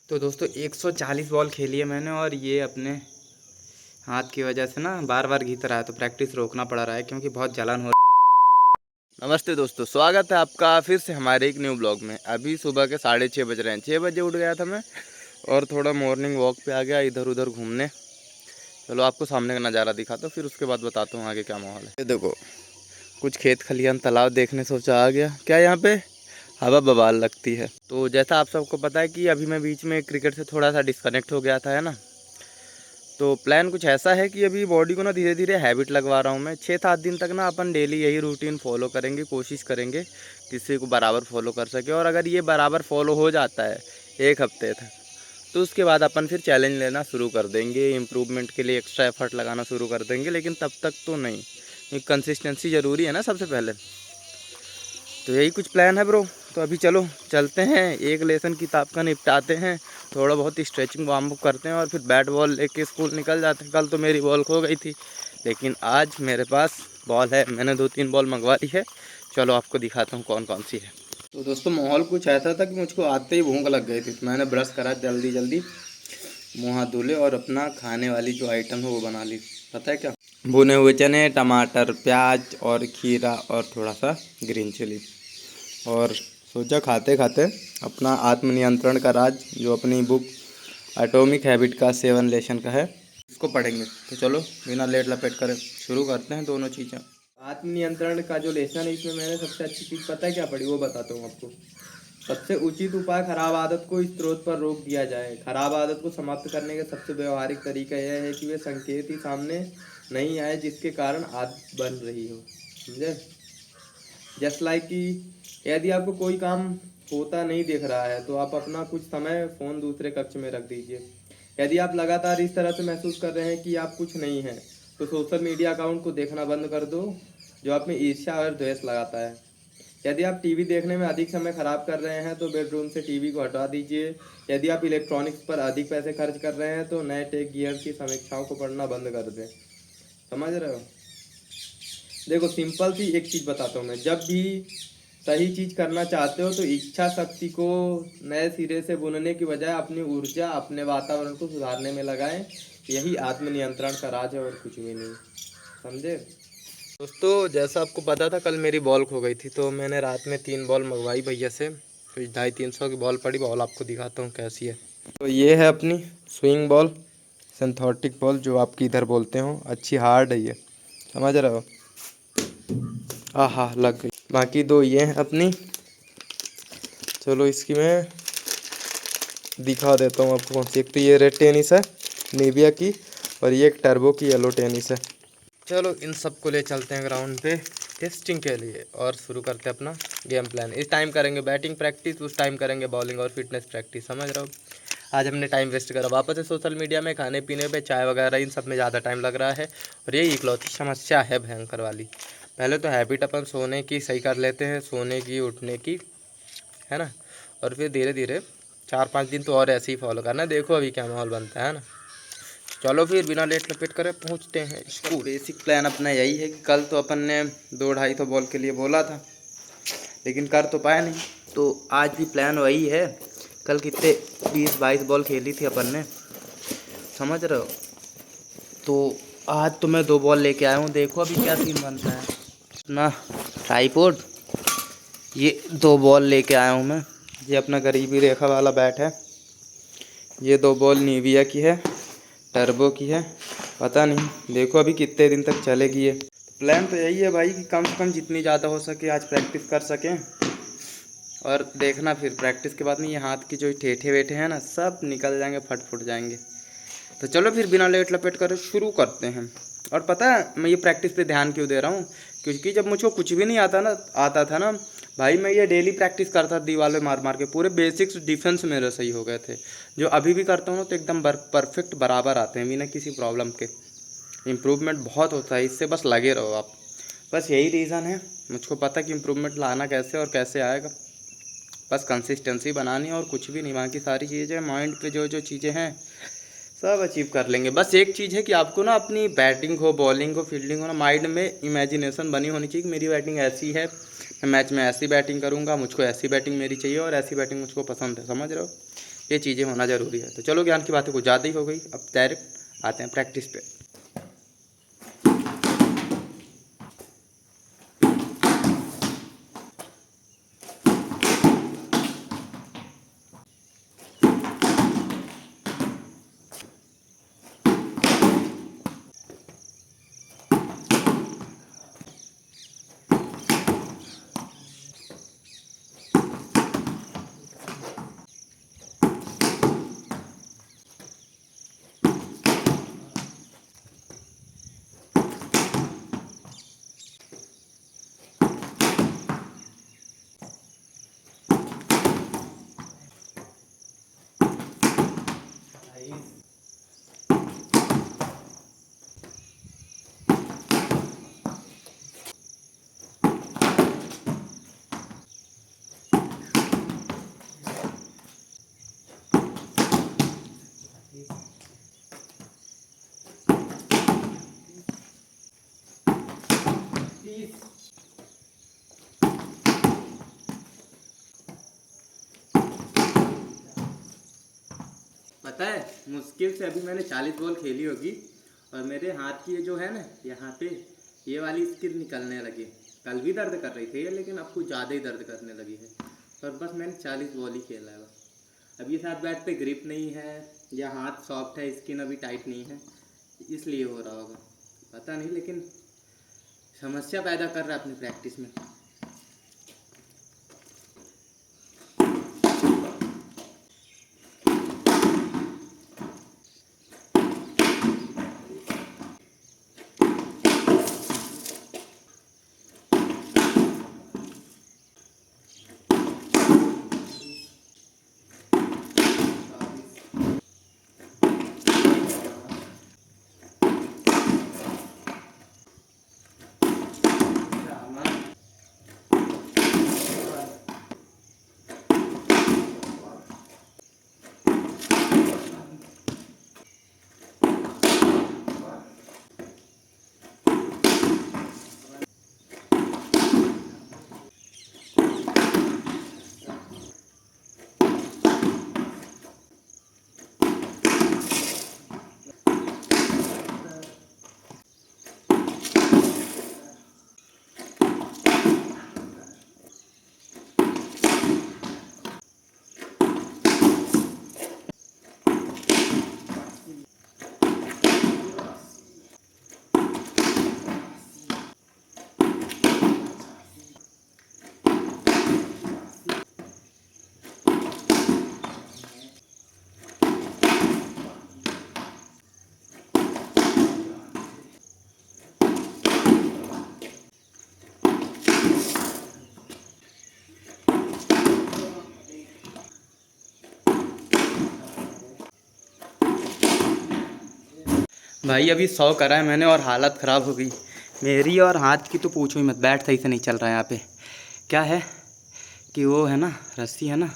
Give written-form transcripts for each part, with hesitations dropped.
तो दोस्तों 140 बॉल खेली है मैंने और ये अपने हाथ की वजह से ना बार बार घिस रहा है, तो प्रैक्टिस रोकना पड़ रहा है क्योंकि बहुत जलन हो रही है। नमस्ते दोस्तों, स्वागत है आपका फिर से हमारे एक न्यू ब्लॉग में। अभी सुबह के 6:30 बज रहे हैं। 6 बजे उठ गया था मैं और थोड़ा मॉर्निंग वॉक पे आ गया इधर उधर घूमने। चलो आपको सामने का नज़ारा दिखाता हूँ, फिर उसके बाद बताता हूँ आगे क्या माहौल है। ये देखो, कुछ खेत खलियान तालाब देखने सोचा आ गया। क्या यहाँ पे हवा बवाल लगती है। तो जैसा आप सबको पता है कि अभी मैं बीच में क्रिकेट से थोड़ा सा डिस्कनेक्ट हो गया था, है ना। तो प्लान कुछ ऐसा है कि अभी बॉडी को ना धीरे धीरे हैबिट लगवा रहा हूँ मैं। 6-7 दिन तक ना अपन डेली यही रूटीन फॉलो करेंगे, कोशिश करेंगे किसी को बराबर फॉलो कर सके। और अगर ये बराबर फॉलो हो जाता है 1 हफ्ते तक, तो उसके बाद अपन फिर चैलेंज लेना शुरू कर देंगे, इम्प्रूवमेंट के लिए एक्स्ट्रा एफर्ट लगाना शुरू कर देंगे। लेकिन तब तक तो नहीं, कंसिस्टेंसी ज़रूरी है ना सबसे पहले। तो यही कुछ प्लान है ब्रो। तो अभी चलो चलते हैं, एक लेसन किताब का निपटाते हैं, थोड़ा बहुत स्ट्रेचिंग वार्म अप करते हैं और फिर बैट बॉल लेके स्कूल निकल जाते हैं। कल तो मेरी बॉल खो गई थी, लेकिन आज मेरे पास बॉल है। मैंने 2-3 बॉल मंगवा ली है। चलो आपको दिखाता हूँ कौन कौन सी है। तो दोस्तों माहौल कुछ ऐसा था कि मुझको आते ही भूख लग गई थी, तो मैंने ब्रश करा जल्दी जल्दी, मुँह हाथ धुले और अपना खाने वाली जो आइटम है वो बना ली। पता है क्या? भुने हुए चने, टमाटर, प्याज और खीरा और थोड़ा सा ग्रीन चिली। और सोचा खाते खाते अपना आत्मनियंत्रण का राज, जो अपनी बुक एटॉमिक हैबिट का 7 लेसन का है, इसको पढ़ेंगे। तो चलो बिना लेट लपेट कर शुरू करते हैं दोनों चीज़ें। आत्मनियंत्रण का जो लेसन है, इसमें मैंने सबसे अच्छी चीज़ पता है क्या पढ़ी, वो बताता हूँ आपको। सबसे उचित उपाय खराब आदत को स्रोत पर रोक दिया जाए। खराब आदत को समाप्त करने का सबसे व्यवहारिक तरीका यह है कि वे संकेत ही सामने नहीं आए जिसके कारण आदत बन रही हो। समझे? जस्ट लाइक कि यदि आपको कोई काम होता नहीं दिख रहा है तो आप अपना कुछ समय फ़ोन दूसरे कक्ष में रख दीजिए। यदि आप लगातार इस तरह से महसूस कर रहे हैं कि आप कुछ नहीं हैं, तो सोशल मीडिया अकाउंट को देखना बंद कर दो जो आप में ईर्ष्या और द्वेष लगाता है। यदि आप टीवी देखने में अधिक समय खराब कर रहे हैं तो बेडरूम से टीवी को हटा दीजिए। यदि आप इलेक्ट्रॉनिक्स पर अधिक पैसे खर्च कर रहे हैं तो नए टेक गियर की समीक्षाओं को पढ़ना बंद कर दें। समझ रहे हो? देखो सिंपल सी एक चीज़ बताता हूँ मैं। जब भी सही चीज़ करना चाहते हो तो इच्छा शक्ति को नए सिरे से बुनने की बजाय अपनी ऊर्जा अपने वातावरण को सुधारने में लगाएं। यही आत्मनियंत्रण का राज है और कुछ भी नहीं। समझे दोस्तों? जैसा आपको पता था कल मेरी बॉल खो गई थी, तो मैंने रात में 3 बॉल मंगवाई भैया से। कुछ 250-300 की बॉल पड़ी। बॉल आपको दिखाता हूँ कैसी है। तो ये है अपनी स्विंग बॉल, सिंथेटिक बॉल जो आपकी इधर बोलते हो। अच्छी हार्ड है ये, समझ रहे हो? आहा लग गई। बाकी 2 ये हैं अपनी। चलो इसकी मैं दिखा देता हूँ आपको कौन सी। एक तो ये रेड टेनिस है नेविया की, और ये एक टर्बो की येलो टेनिस है। चलो इन सबको ले चलते हैं ग्राउंड पे टेस्टिंग के लिए और शुरू करते हैं अपना गेम प्लान। इस टाइम करेंगे बैटिंग प्रैक्टिस, उस टाइम करेंगे बॉलिंग और फिटनेस प्रैक्टिस। समझ रहे हो? आज हमने टाइम वेस्ट करा वापस से सोशल मीडिया में, खाने पीने पे, चाय वगैरह इन सब में ज़्यादा टाइम लग रहा है। और ये इकलौती समस्या है भयंकर वाली। पहले तो हैबिट अपन सोने की सही कर लेते हैं, सोने की उठने की, है ना। और फिर धीरे धीरे 4-5 दिन तो और ऐसे ही फॉलो करना। देखो अभी क्या माहौल बनता है ना। चलो फिर बिना लेट लपेट करे पहुंचते हैं स्कूल। बेसिक प्लान अपना यही है कि कल तो अपन ने 2-250 बॉल के लिए बोला था, लेकिन कर तो पाया नहीं। तो आज भी प्लान वही है। कल कितने 20-22 बॉल खेली थी अपन ने, समझ रहे हो? तो आज तो मैं 2 बॉल लेके आया हूँ। देखो अभी क्या सीन बनता है। अपना ट्राइपॉड, ये 2 बॉल लेके आया हूँ मैं। ये अपना गरीबी रेखा वाला बैट है। ये 2 बॉल निविया की है, टर्बो की है। पता नहीं, देखो अभी कितने दिन तक चलेगी ये। प्लान तो यही है भाई कि कम से कम जितनी ज़्यादा हो सके आज प्रैक्टिस कर सकें। और देखना फिर प्रैक्टिस के बाद में ये हाथ की जो ठेठे वेठे हैं ना, सब निकल जाएंगे, फट फुट जाएंगे। तो चलो फिर बिना लेट लपेट कर शुरू करते हैं। और पता है मैं ये प्रैक्टिस पे ध्यान क्यों दे रहा हूँ? क्योंकि जब मुझको कुछ भी नहीं आता था ना भाई, मैं ये डेली प्रैक्टिस करता था दीवार में मार मार के। पूरे बेसिक्स डिफेंस मेरे सही हो गए थे। जो अभी भी करता हूँ ना तो एकदम परफेक्ट बराबर आते हैं बिना किसी प्रॉब्लम के। इम्प्रूवमेंट बहुत होता है इससे, बस लगे रहो आप। बस यही रीज़न है। मुझको पता कि इम्प्रूवमेंट लाना कैसे और कैसे आएगा। बस कंसिस्टेंसी बनानी और कुछ भी नहीं। बाकी सारी चीज़ें माइंड पे जो जो चीज़ें हैं सब अचीव कर लेंगे। बस एक चीज़ है कि आपको ना अपनी बैटिंग हो, बॉलिंग हो, फील्डिंग हो ना, माइंड में इमेजिनेशन बनी होनी चाहिए कि मेरी बैटिंग ऐसी है, मैं मैच में ऐसी बैटिंग करूँगा, मुझको ऐसी बैटिंग मेरी चाहिए और ऐसी बैटिंग मुझको पसंद है। समझ रहे हो? ये चीज़ें होना ज़रूरी है। तो चलो ज्ञान की बातें कुछ ज़्यादा ही हो गई, अब डायरेक्ट आते हैं प्रैक्टिस पे। पता है मुश्किल से अभी मैंने 40 बॉल खेली होगी और मेरे हाथ की ये जो है ना यहाँ पे ये वाली स्किन निकलने लगी। कल भी दर्द कर रही थी लेकिन अब कुछ ज़्यादा ही दर्द करने लगी है। पर बस मैंने 40 बॉल ही खेला है बस। अब ये साथ बैट पे ग्रिप नहीं है या हाथ सॉफ्ट है, स्किन अभी टाइट नहीं है, इसलिए हो रहा होगा पता नहीं, लेकिन समस्या पैदा कर रहा है अपनी प्रैक्टिस में। भाई अभी 100 करा है मैंने और हालत ख़राब हो गई मेरी और हाथ की, तो पूछो ही मत। बैट सही से नहीं चल रहा है यहाँ पे। क्या है कि वो है ना रस्सी है ना,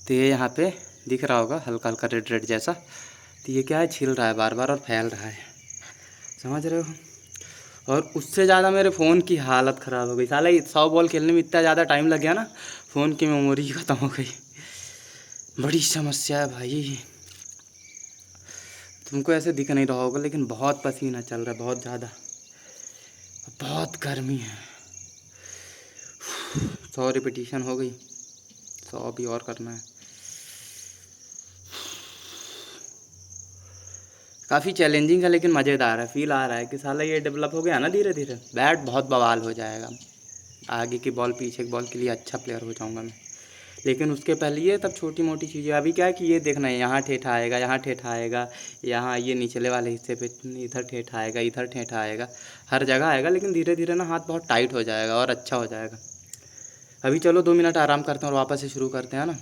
तो ये यहाँ पे दिख रहा होगा हल्का हल्का रेड रेड जैसा, तो ये क्या है छिल रहा है बार बार और फैल रहा है, समझ रहे हो। और उससे ज़्यादा मेरे फ़ोन की हालत ख़राब हो गई। साला 100 बॉल खेलने में इतना ज़्यादा टाइम लग गया ना, फ़ोन की मेमोरी ख़त्म हो गई। बड़ी समस्या है भाई। तुमको ऐसे दिख नहीं रहा होगा लेकिन बहुत पसीना चल रहा है, बहुत ज़्यादा, बहुत गर्मी है। 100 रिपीटिशन हो गई, 100 भी और करना है। काफ़ी चैलेंजिंग है लेकिन मज़ेदार है। फील आ रहा है कि साला ये डेवलप हो गया ना धीरे धीरे, बैट बहुत बवाल हो जाएगा। आगे की बॉल पीछे की बॉल के लिए अच्छा प्लेयर हो जाऊंगा मैं। लेकिन उसके पहले ये तब छोटी मोटी चीज़ें। अभी क्या है कि ये देखना है, यहाँ ठेठा आएगा, यहाँ ठेठा आएगा, यहाँ ये निचले वाले हिस्से पे इधर ठेठा आएगा, इधर ठेठा आएगा, हर जगह आएगा। लेकिन धीरे धीरे ना हाथ बहुत टाइट हो जाएगा और अच्छा हो जाएगा। अभी चलो 2 मिनट आराम करते हैं और वापस से शुरू करते हैं ना।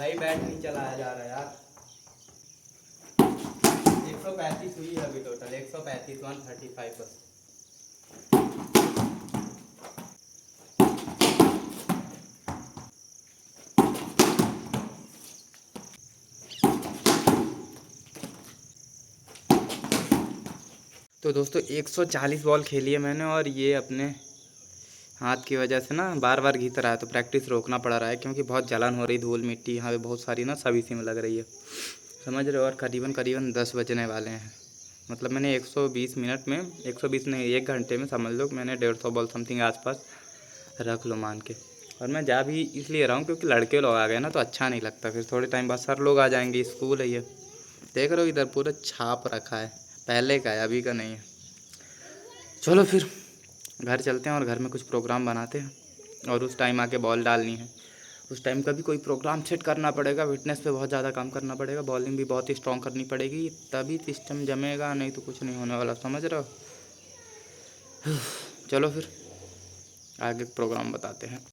भाई बैट नहीं चलाया जा रहा यार। 135 हुई है अभी टोटल, 135 135 बस। तो दोस्तों 140 बॉल खेली है मैंने और ये अपने हाथ की वजह से ना बार बार घिस रहा है, तो प्रैक्टिस रोकना पड़ रहा है क्योंकि बहुत जलन हो रही, धूल मिट्टी यहाँ पे बहुत सारी ना सब इसी में लग रही है, समझ रहे हो। और करीबन करीबन 10 बजने वाले हैं। मतलब मैंने 120 मिनट में, 120 नहीं 1 घंटे में समझ लो मैंने 150 बॉल समथिंग आसपास रख लो मान के। और मैं जा भी इसलिए रहा हूँ क्योंकि लड़के लोग आ गए ना तो अच्छा नहीं लगता, फिर थोड़े टाइम बाद सर लोग आ जाएंगे, स्कूल है ये। देख रहे हो इधर पूरा छाप रखा है, पहले का है अभी का नहीं है। चलो फिर घर चलते हैं और घर में कुछ प्रोग्राम बनाते हैं और उस टाइम आके बॉल डालनी है। उस टाइम का भी कोई प्रोग्राम सेट करना पड़ेगा, फिटनेस पे बहुत ज़्यादा काम करना पड़ेगा, बॉलिंग भी बहुत ही स्ट्रॉन्ग करनी पड़ेगी, तभी सिस्टम जमेगा, नहीं तो कुछ नहीं होने वाला, समझ रहे हो। चलो फिर आगे प्रोग्राम बताते हैं।